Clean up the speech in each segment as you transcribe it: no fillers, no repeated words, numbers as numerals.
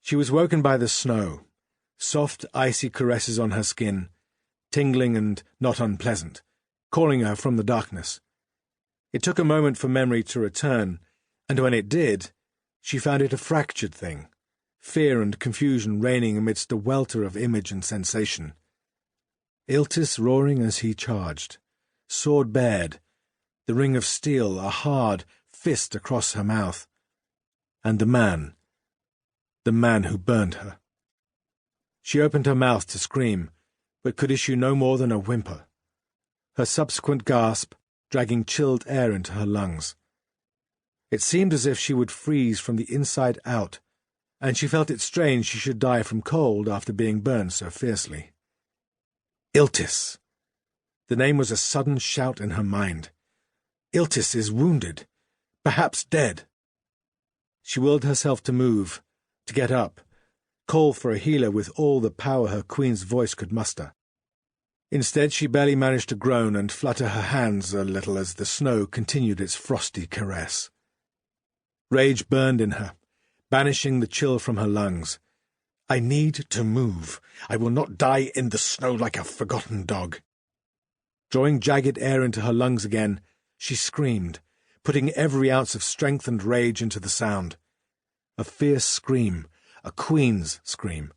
She was woken by the snow, soft, icy caresses on her skin, tingling and not unpleasant, calling her from the darkness. It took a moment for memory to return, and when it did, she found it a fractured thing, fear and confusion reigning amidst a welter of image and sensation. Iltis roaring as he charged, sword bared, the ring of steel a hard fist across her mouth, and the man who burned her. She opened her mouth to scream, but could issue no more than a whimper, her subsequent gasp dragging chilled air into her lungs. It seemed as if she would freeze from the inside out, and she felt it strange she should die from cold after being burned so fiercely. Iltis! The name was a sudden shout in her mind. Iltis is wounded, perhaps dead. She willed herself to move, to get up, call for a healer with all the power her queen's voice could muster. Instead, she barely managed to groan and flutter her hands a little as the snow continued its frosty caress. Rage burned in her, banishing the chill from her lungs. I need to move. I will not die in the snow like a forgotten dog. Drawing jagged air into her lungs again, she screamed, putting every ounce of strength and rage into the sound. A fierce scream, a queen's scream,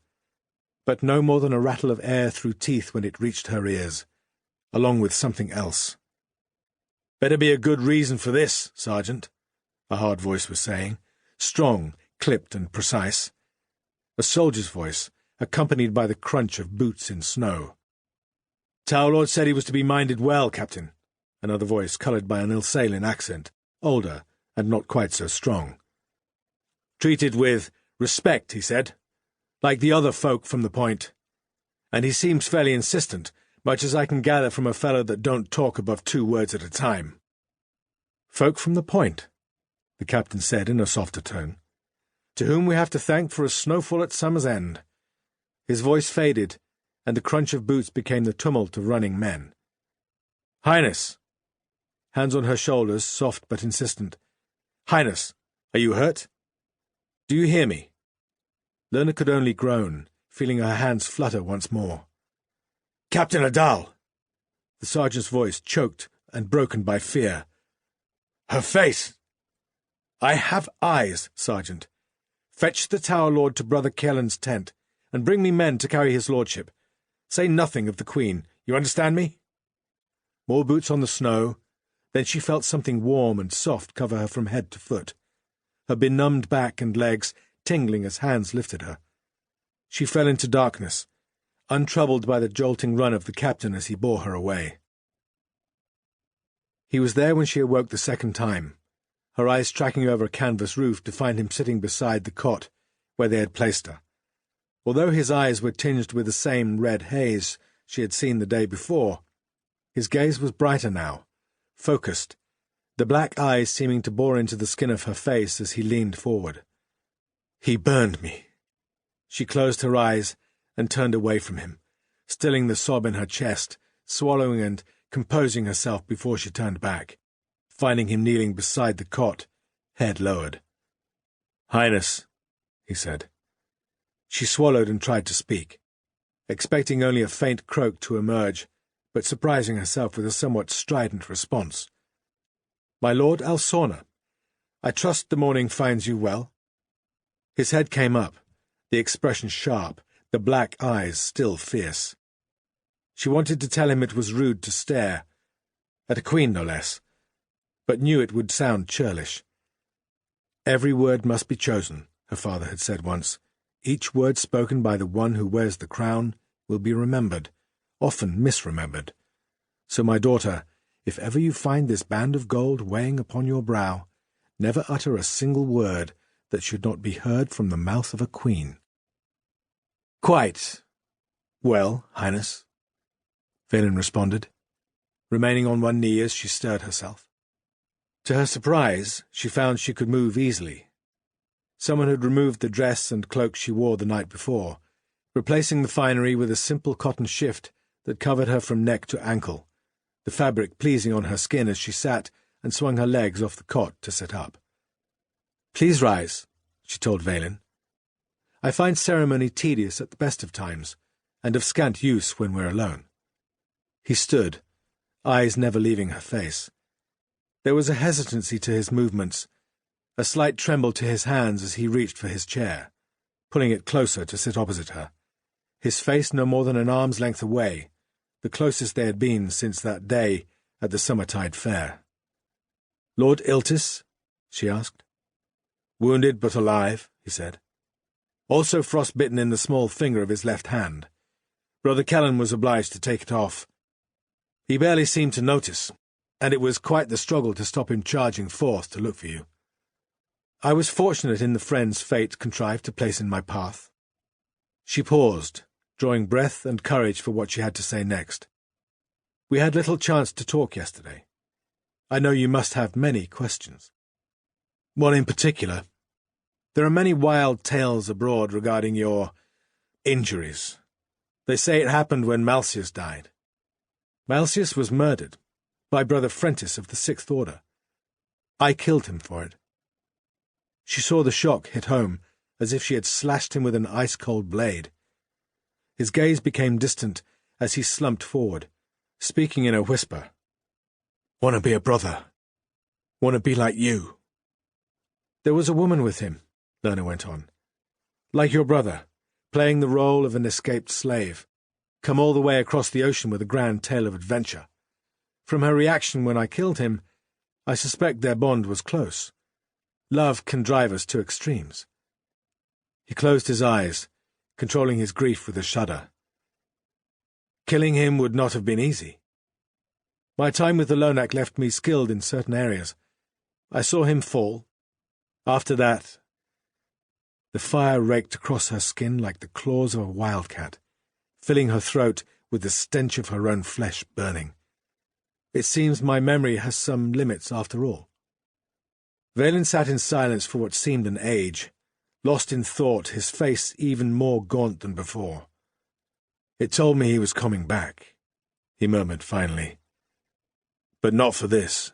but no more than a rattle of air through teeth when it reached her ears, along with something else. "Better be a good reason for this, Sergeant," a hard voice was saying, strong, clipped and precise. A soldier's voice, accompanied by the crunch of boots in snow. "Tower Lord said he was to be minded well, Captain," another voice coloured by an Ilsalian accent, older and not quite so strong. "Treated with respect, he said, like the other folk from the point. And he seems fairly insistent, much as I can gather from a fellow that don't talk above 2 words at a time." "Folk from the point," the captain said in a softer tone, "to whom we have to thank for a snowfall at summer's end." His voice faded, and the crunch of boots became the tumult of running men. "Highness!" Hands on her shoulders, soft but insistent. "Highness, are you hurt? Do you hear me?" Lyrna could only groan, feeling her hands flutter once more. "Captain Adal!" The sergeant's voice choked and broken by fear. "Her face!" "I have eyes, Sergeant. Fetch the Tower Lord to Brother Kellen's tent, and bring me men to carry his lordship. Say nothing of the Queen, you understand me?" More boots on the snow, then she felt something warm and soft cover her from head to foot, her benumbed back and legs tingling as hands lifted her. She fell into darkness, untroubled by the jolting run of the captain as he bore her away. He was there when she awoke the second time, her eyes tracking over a canvas roof to find him sitting beside the cot where they had placed her. Although his eyes were tinged with the same red haze she had seen the day before, his gaze was brighter now, focused, the black eyes seeming to bore into the skin of her face as he leaned forward. "He burned me." She closed her eyes and turned away from him, stilling the sob in her chest, swallowing and composing herself before she turned back, finding him kneeling beside the cot, head lowered. "Highness," he said. She swallowed and tried to speak, expecting only a faint croak to emerge, but surprising herself with a somewhat strident response. "My Lord Al Sorna, I trust the morning finds you well?" His head came up, the expression sharp, the black eyes still fierce. She wanted to tell him it was rude to stare, at a queen no less, but knew it would sound churlish. "Every word must be chosen," her father had said once. "Each word spoken by the one who wears the crown will be remembered, often misremembered. So, my daughter, if ever you find this band of gold weighing upon your brow, never utter a single word that should not be heard from the mouth of a queen." "Quite well, Highness," Vaelin responded, remaining on one knee as she stirred herself. To her surprise, she found she could move easily. Someone had removed the dress and cloak she wore the night before, replacing the finery with a simple cotton shift that covered her from neck to ankle, the fabric pleasing on her skin as she sat and swung her legs off the cot to sit up. "Please rise," she told Vaelin. I find ceremony tedious at the best of times, and of scant use when we're alone." He stood, eyes never leaving her face. There was a hesitancy to his movements, a slight tremble to his hands as he reached for his chair, pulling it closer to sit opposite her, his face no more than an arm's length away, the closest they had been since that day at the Summertide Fair. "Lord Iltis?" she asked. "Wounded but alive," he said. "Also frostbitten in the small finger of his left hand. Brother Kellan was obliged to take it off. He barely seemed to notice, and it was quite the struggle to stop him charging forth to look for you. I was fortunate in the friends fate contrived to place in my path." She paused, drawing breath and courage for what she had to say next. "We had little chance to talk yesterday. I know you must have many questions." "One in particular. There are many wild tales abroad regarding your injuries. They say it happened when Malcius died." "Malcius was murdered by Brother Frentis of the Sixth Order. I killed him for it." She saw the shock hit home, as if she had slashed him with an ice-cold blade. His gaze became distant as he slumped forward, speaking in a whisper. "Want to be a brother. Want to be like you." "There was a woman with him," Lyrna went on. "Like your brother, playing the role of an escaped slave, come all the way across the ocean with a grand tale of adventure. From her reaction when I killed him, I suspect their bond was close. Love can drive us to extremes." He closed his eyes, controlling his grief with a shudder. "Killing him would not have been easy. My time with the Lonak left me skilled in certain areas. I saw him fall. After that—" The fire raked across her skin like the claws of a wildcat, filling her throat with the stench of her own flesh burning. "It seems my memory has some limits after all." Vaelin sat in silence for what seemed an age, lost in thought, his face even more gaunt than before. "It told me he was coming back," he murmured finally. "But not for this."